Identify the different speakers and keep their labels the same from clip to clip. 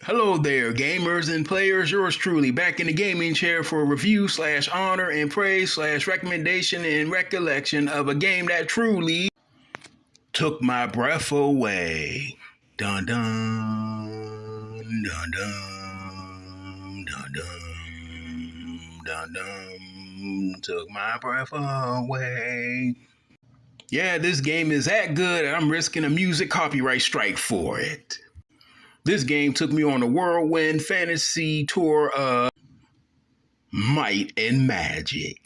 Speaker 1: Hello there, gamers and players. Yours truly back in the gaming chair for a review / honor and praise / recommendation and recollection of a game that truly took my breath away. Dun dun dun dun dun dun dun dun. Took my breath away. Yeah, this game is that good, and I'm risking a music copyright strike for it. This game took me on a whirlwind fantasy tour of might and magic.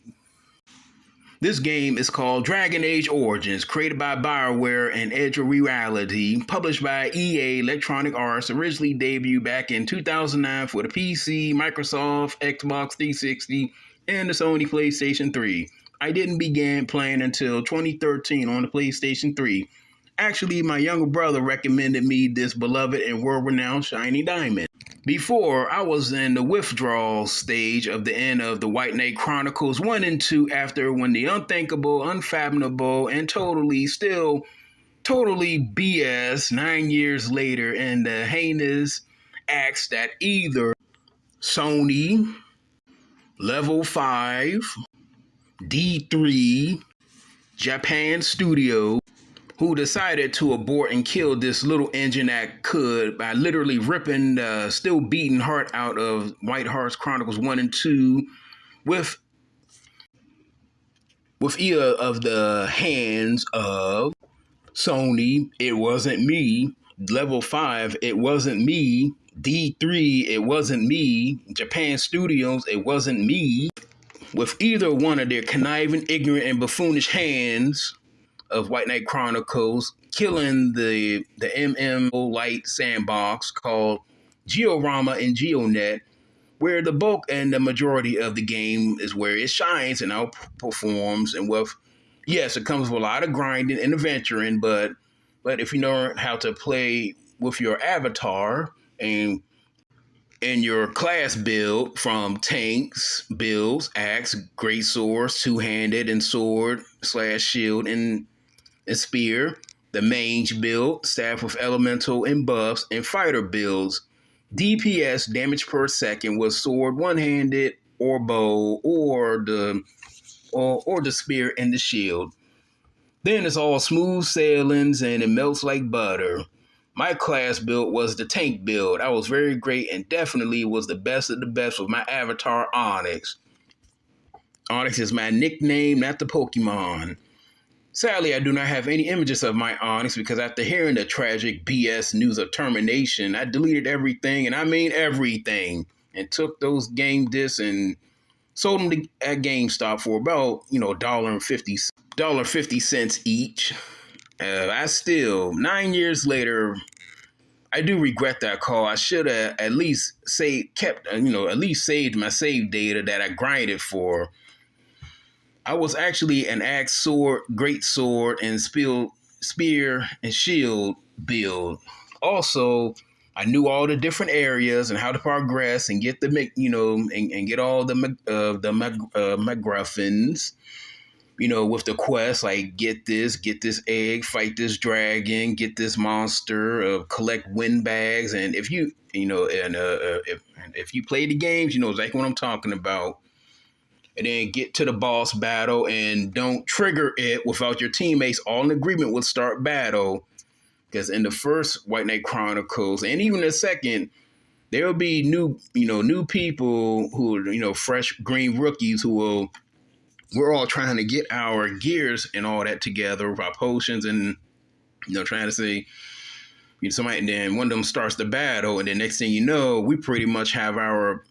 Speaker 1: This game is called Dragon Age Origins, created by BioWare and Edge of Reality, published by EA Electronic Arts, originally debuted back in 2009 for the PC, Microsoft, Xbox 360, and the Sony PlayStation 3. I didn't begin playing until 2013 on the PlayStation 3. Actually, my younger brother recommended me this beloved and world-renowned Shiny Diamond. Before, I was in the withdrawal stage of the end of the White Knight Chronicles 1 and 2 after when the unthinkable, unfathomable, and totally BS 9 years later in the heinous acts that either Sony, Level 5, D3, Japan Studio, who decided to abort and kill this little engine that could by literally ripping the still beating heart out of White Hearts Chronicles 1 and 2 with either of the hands of Sony, it wasn't me, Level 5, it wasn't me, D3, it wasn't me, Japan Studios, it wasn't me, with either one of their conniving, ignorant, and buffoonish hands of White Knight Chronicles, killing the MMO Light sandbox called Georama and GeoNet, where the bulk and the majority of the game is where it shines and outperforms. And yes, it comes with a lot of grinding and adventuring, but if you know how to play with your avatar and your class build from tanks, builds, axe, great swords, two-handed, and sword / shield and spear, the mage build, staff with elemental and buffs, and fighter builds. DPS, damage per second, was sword, one-handed, or bow, or the spear and the shield. Then it's all smooth sailings and it melts like butter. My class build was the tank build. I was very great and definitely was the best of the best with my avatar Onyx. Onyx is my nickname, not the Pokemon. Sadly, I do not have any images of my Onyx because after hearing the tragic BS news of termination, I deleted everything, and I mean everything, and took those game discs and sold them at GameStop for about, $1.50 each. I still, 9 years later, I do regret that call. I should have at least at least saved my save data that I grinded for. I was actually an axe, sword, great sword, and spear and shield build. Also, I knew all the different areas and how to progress and get and get all the MacGuffins. With the quest, like get this egg, fight this dragon, get this monster, collect wind bags, and if you play the games, you know exactly what I'm talking about. And then get to the boss battle and don't trigger it without your teammates all in agreement with start battle. Because in the first White Knight Chronicles, and even the second, there'll be new people who are, fresh green rookies we're all trying to get our gears and all that together with our potions and, trying to say, somebody, and then one of them starts the battle. And then next thing you know, we pretty much have our,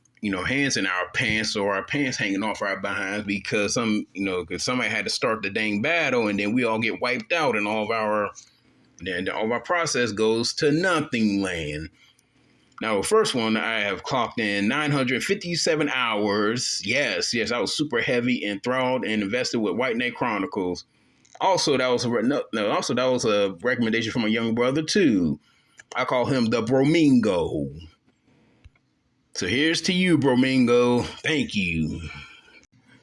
Speaker 1: hands in our pants or our pants hanging off our behinds because somebody had to start the dang battle, and then we all get wiped out and all of our process goes to nothing land. Now, the first one, I have clocked in 957 hours. Yes, I was super heavy, enthralled, and invested with White Knight Chronicles. Also, that was a recommendation from a young brother too. I call him the Bromingo. So here's to you, Bromingo. Thank you.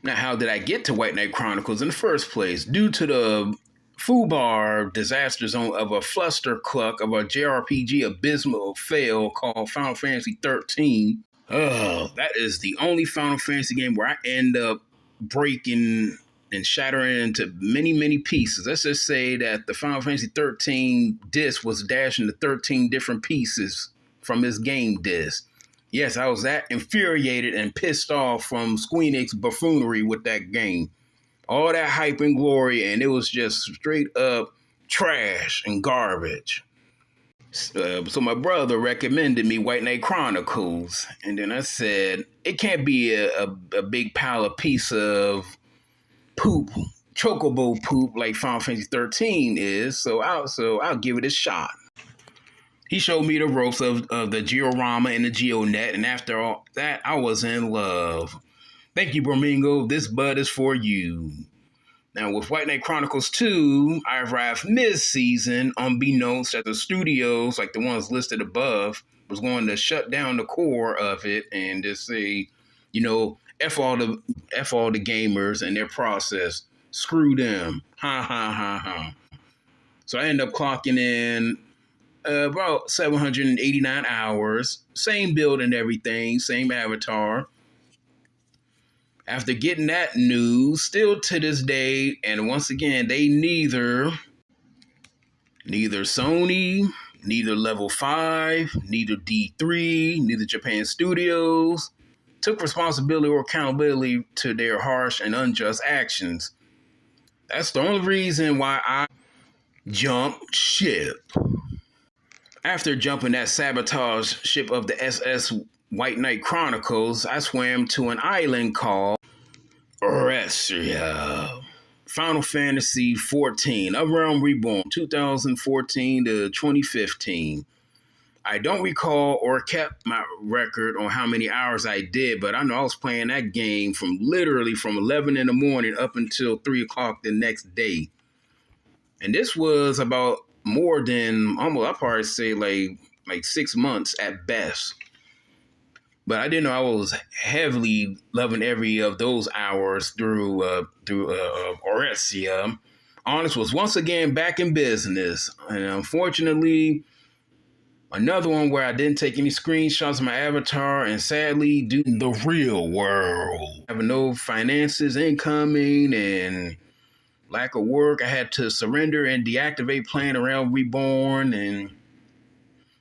Speaker 1: Now, how did I get to White Knight Chronicles in the first place? Due to the foobar disaster zone of a flustercluck of a JRPG abysmal fail called Final Fantasy 13. Oh, that is the only Final Fantasy game where I end up breaking and shattering into many, many pieces. Let's just say that the Final Fantasy 13 disc was dashed into 13 different pieces from this game disc. Yes, I was that infuriated and pissed off from Squeenix buffoonery with that game. All that hype and glory, and it was just straight up trash and garbage. So my brother recommended me White Knight Chronicles, and then I said it can't be a big pile of piece of poop, chocobo poop like Final Fantasy 13 is. So I'll give it a shot. He showed me the ropes of the Georama and the GeoNet, and after all that, I was in love. Thank you, Bromingo. This bud is for you. Now, with White Knight Chronicles 2, I arrived mid-season, unbeknownst that the studios, like the ones listed above, was going to shut down the core of it and just say, F all the gamers and their process. Screw them. Ha, ha, ha, ha. So I ended up clocking in about 789 hours. Same build and everything, same avatar. After getting that news, still to this day, and once again, they neither Sony, neither Level 5, neither D3, neither Japan Studios took responsibility or accountability to their harsh and unjust actions. That's the only reason why I jumped ship. After jumping that sabotage ship of the SS White Knight Chronicles, I swam to an island called Orestia. Final Fantasy 14, A Realm Reborn, 2014 to 2015. I don't recall or kept my record on how many hours I did, but I know I was playing that game from 11 in the morning up until 3 o'clock the next day. And this was about more than, almost, I'd probably say like 6 months at best. But I didn't know I was heavily loving every of those hours through Orestia. Honest was once again back in business. And unfortunately, another one where I didn't take any screenshots of my avatar, and sadly, due to the real world, having no finances incoming and lack of work, I had to surrender and deactivate playing around Reborn.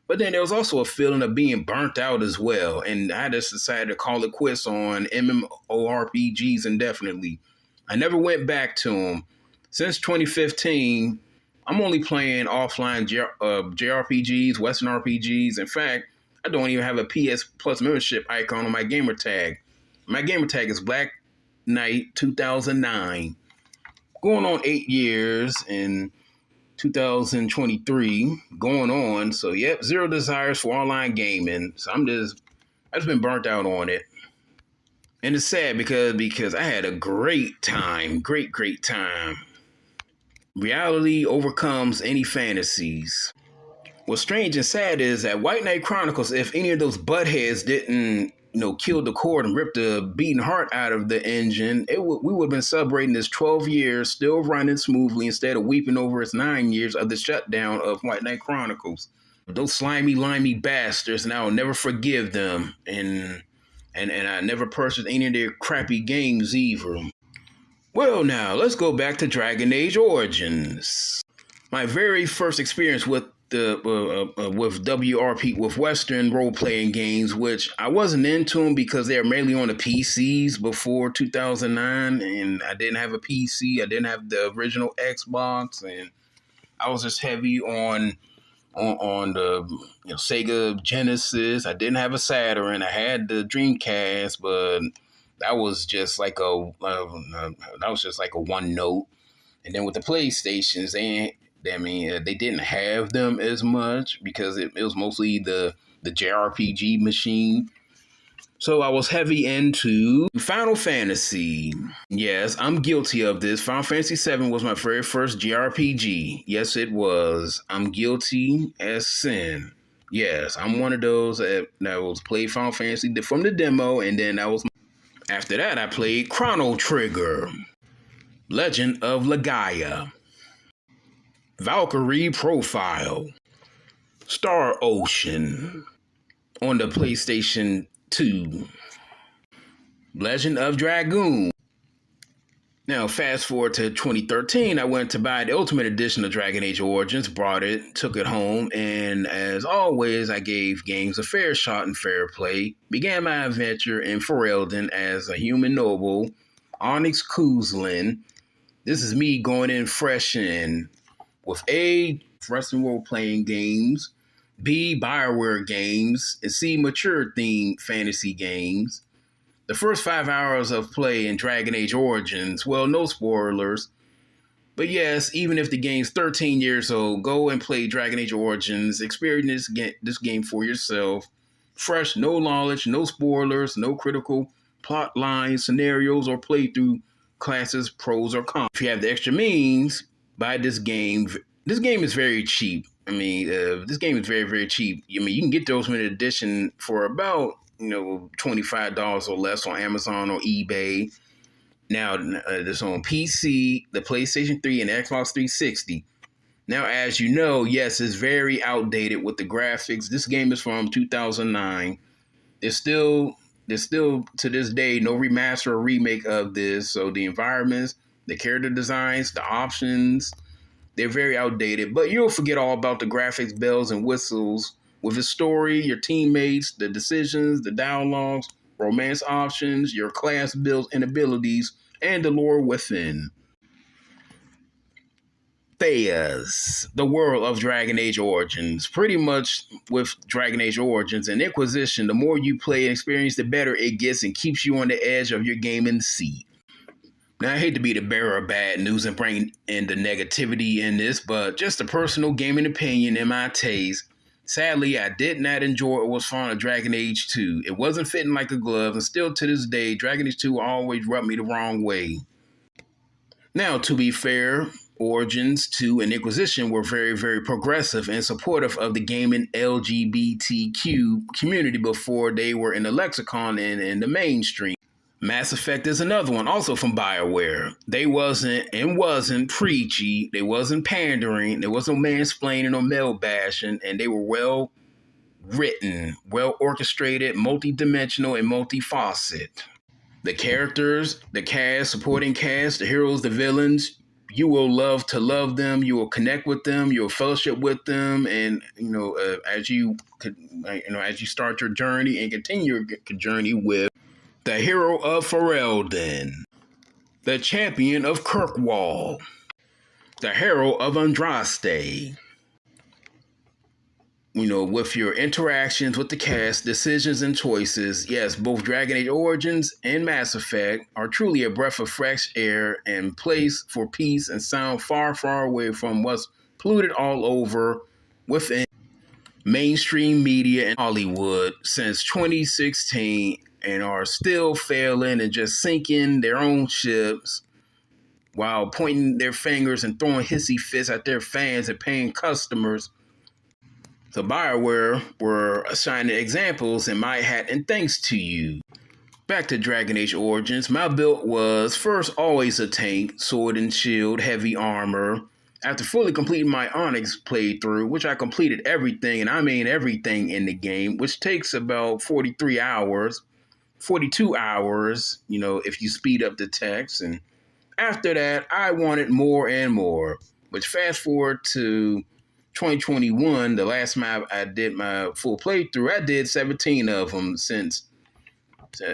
Speaker 1: But then there was also a feeling of being burnt out as well, and I just decided to call it quits on MMORPGs indefinitely. I never went back to them. Since 2015, I'm only playing offline JRPGs, Western RPGs. In fact, I don't even have a PS Plus membership icon on my gamer tag. My gamer tag is Black Knight 2009. Going on 8 years in 2023, going on. So, yep, zero desires for online gaming. So I've just been burnt out on it. And it's sad because I had a great time, great time. Reality overcomes any fantasies. What's strange and sad is that White Knight Chronicles, if any of those buttheads didn't, kill the cord and rip the beating heart out of the engine, we would have been celebrating this 12 years still running smoothly instead of weeping over its 9 years of the shutdown of White Knight Chronicles. Those slimy, limey bastards, and I will never forgive them, and I never purchased any of their crappy games either. Well, now let's go back to Dragon Age Origins. My very first experience with with WRP, with Western role-playing games, which I wasn't into them because they were mainly on the PCs before 2009, and I didn't have a PC. I didn't have the original Xbox, and I was just heavy on the Sega Genesis. I didn't have a Saturn. I had the Dreamcast, but that was just like a one note. And then with the PlayStations, they didn't have them as much because it was mostly the JRPG machine. So I was heavy into Final Fantasy. Yes, I'm guilty of this. Final Fantasy VII was my very first JRPG. Yes, it was. I'm guilty as sin. Yes, I'm one of those that was played Final Fantasy from the demo, and then after that I played Chrono Trigger, Legend of Legaia. Valkyrie Profile, Star Ocean on the PlayStation 2, Legend of Dragoon. Now, fast forward to 2013, I went to buy the Ultimate Edition of Dragon Age Origins, brought it, took it home, and as always, I gave games a fair shot and fair play. Began my adventure in Ferelden as a human noble, Onyx Kuzlin. This is me going in fresh in with A, wrestling role-playing games, B, BioWare games, and C, mature-themed fantasy games. The first 5 hours of play in Dragon Age Origins, well, no spoilers. But yes, even if the game's 13 years old, go and play Dragon Age Origins. Experience this game for yourself. Fresh, no knowledge, no spoilers, no critical plot lines, scenarios, or playthrough classes, pros, or cons. If you have the extra means, buy this game. This game is very cheap. This game is very, very cheap. You can get the Ultimate Edition for about $25 or less on Amazon or eBay. Now, this on PC, the PlayStation 3, and Xbox 360. Now, as you know, yes, it's very outdated with the graphics. This game is from 2009. There's still to this day no remaster or remake of this. So the environments, the character designs, the options, they're very outdated. But you'll forget all about the graphics, bells, and whistles. With his story, your teammates, the decisions, the dialogues, romance options, your class builds and abilities, and the lore within. Theas, the world of Dragon Age Origins. Pretty much with Dragon Age Origins and Inquisition, the more you play and experience, the better it gets and keeps you on the edge of your gaming seat. Now, I hate to be the bearer of bad news and bring in the negativity in this, but just a personal gaming opinion in my taste. Sadly, I did not enjoy or was fond of Dragon Age 2. It wasn't fitting like a glove, and still to this day, Dragon Age 2 always rubbed me the wrong way. Now, to be fair, Origins 2 and Inquisition were very, very progressive and supportive of the gaming LGBTQ community before they were in the lexicon and in the mainstream. Mass Effect is another one, also from BioWare. They wasn't preachy, they wasn't pandering, there wasn't mansplaining or male bashing, and they were well written, well orchestrated, multi-dimensional, and multifaceted. The characters, the cast, supporting cast, the heroes, the villains, you will love to love them, you will connect with them, you'll fellowship with them, and as you start your journey and continue your journey with the hero of Ferelden, the champion of Kirkwall, the hero of Andraste. With your interactions with the cast, decisions, and choices, yes, both Dragon Age Origins and Mass Effect are truly a breath of fresh air and place for peace and sound far, far away from what's polluted all over within mainstream media and Hollywood since 2016, and are still failing and just sinking their own ships while pointing their fingers and throwing hissy fits at their fans and paying customers. So BioWare were assigning examples in my hat, and thanks to you. Back to Dragon Age Origins, my build was first always a tank, sword and shield, heavy armor. After fully completing my Onyx playthrough, which I completed everything, and I mean everything in the game, which takes about 42 hours, if you speed up the text. And after that, I wanted more and more. Which fast forward to 2021, the last time I did my full playthrough, I did 17 of them since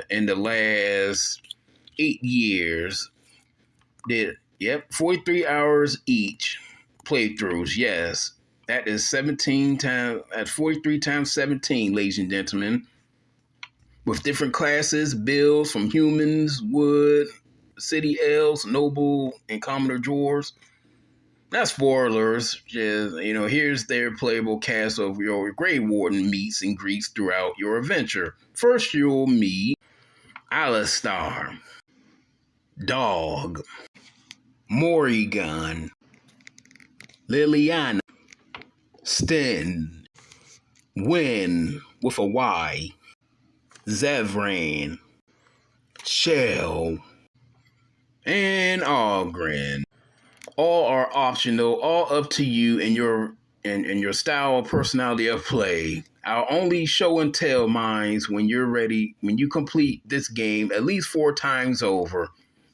Speaker 1: in the last 8 years. 43 hours each playthroughs. Yes, that is 17 times, at 43 times 17, ladies and gentlemen. With different classes, builds from humans, wood, city elves, noble, and commoner dwarves. Not spoilers, just, here's their playable cast of your Grey Warden meets and greets throughout your adventure. First, you'll meet Alistar, Dog, Morrigan, Liliana, Sten, Win with a Y, Zevran, Shell, and Ogren. All are optional, all up to you and your style or personality of play. I'll only show and tell mines when you're ready, when you complete this game at least 4 times over.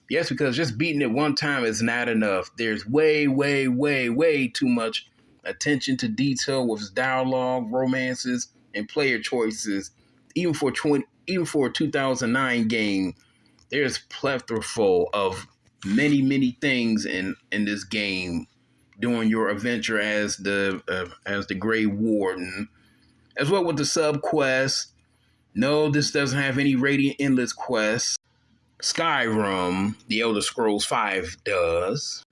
Speaker 1: Yes, because just beating it one time is not enough. There's way, way, way, way too much attention to detail with dialogue, romances, and player choices. Even for a 2009 game, there's plethora full of many, many things in this game during your adventure as the Grey Warden, as well with the sub quests. No, this doesn't have any Radiant Endless quests. Skyrim, The Elder Scrolls V does.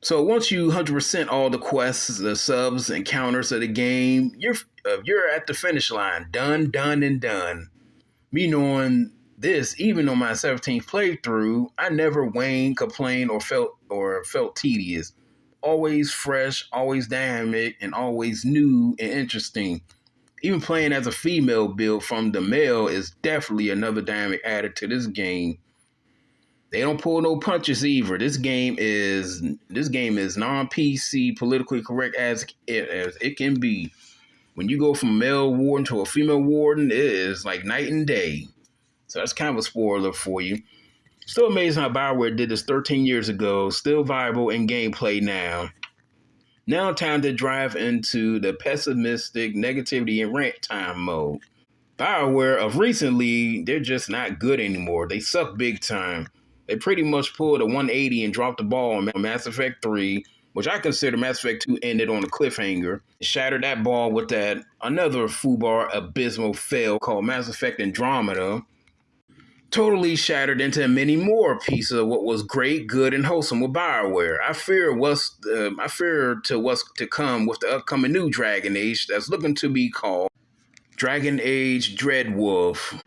Speaker 1: So once you 100% all the quests, the subs, and counters of the game, you're at the finish line, done, done, and done. Me knowing this, even on my 17th playthrough, I never waned, complained, or felt tedious. Always fresh, always dynamic, and always new and interesting. Even playing as a female build from the male is definitely another dynamic added to this game. They don't pull no punches either. This game is non-PC, politically correct as it can be. When you go from a male warden to a female warden, it is like night and day. So that's kind of a spoiler for you. Still amazing how BioWare did this 13 years ago. Still viable in gameplay now. Now time to drive into the pessimistic, negativity, and rant time mode. BioWare of recently, they're just not good anymore. They suck big time. They pretty much pulled a 180 and dropped the ball on Mass Effect 3, which I consider Mass Effect 2 ended on a cliffhanger. Shattered that ball with that another FUBAR abysmal fail called Mass Effect Andromeda. Totally shattered into many more pieces of what was great, good, and wholesome with BioWare. I fear what's to come with the upcoming new Dragon Age that's looking to be called Dragon Age Dreadwolf.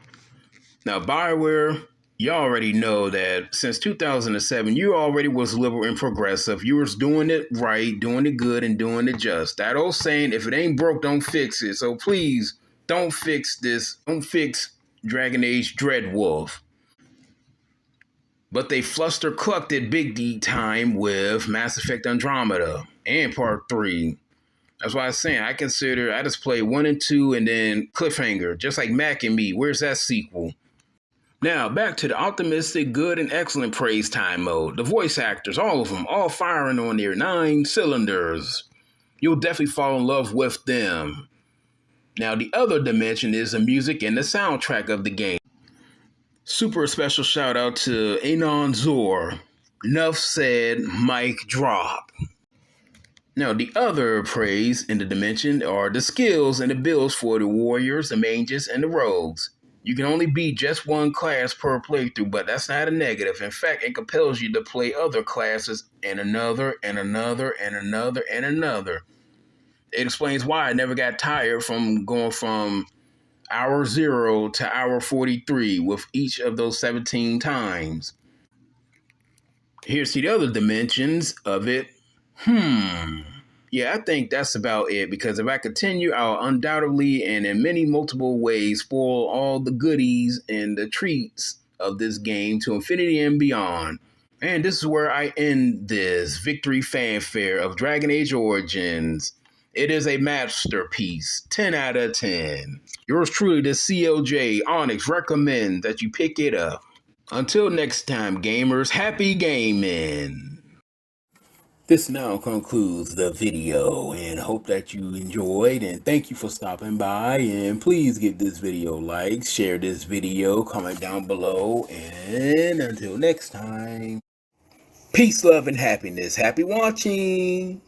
Speaker 1: Now, BioWare, you already know that since 2007, you already was liberal and progressive. You was doing it right, doing it good, and doing it just. That old saying, if it ain't broke, don't fix it. So please, don't fix this. Don't fix Dragon Age Dreadwolf. But they fluster clucked it big D time with Mass Effect Andromeda and Part 3. That's why I was saying I just played 1 and 2 and then cliffhanger, just like Mac and Me. Where's that sequel? Now, back to the optimistic, good, and excellent praise time mode. The voice actors, all of them, all firing on their 9 cylinders. You'll definitely fall in love with them. Now, the other dimension is the music and the soundtrack of the game. Super special shout out to Anon Zor. Enough said, mic drop. Now, the other praise in the dimension are the skills and the builds for the warriors, the mages, and the rogues. You can only beat just one class per playthrough, but that's not a negative. In fact, it compels you to play other classes and another, and another, and another, and another. It explains why I never got tired from going from hour 0 to hour 43 with each of those 17 times. Here's the other dimensions of it. Yeah, I think that's about it, because if I continue, I'll undoubtedly and in many multiple ways spoil all the goodies and the treats of this game to infinity and beyond. And this is where I end this victory fanfare of Dragon Age Origins. It is a masterpiece, 10 out of 10. Yours truly, the CLJ Onyx, recommend that you pick it up. Until next time, gamers, happy gaming. This now concludes the video, and hope that you enjoyed, and thank you for stopping by. And please give this video a like, share this video, comment down below, and until next time, peace, love, and happiness. Happy watching.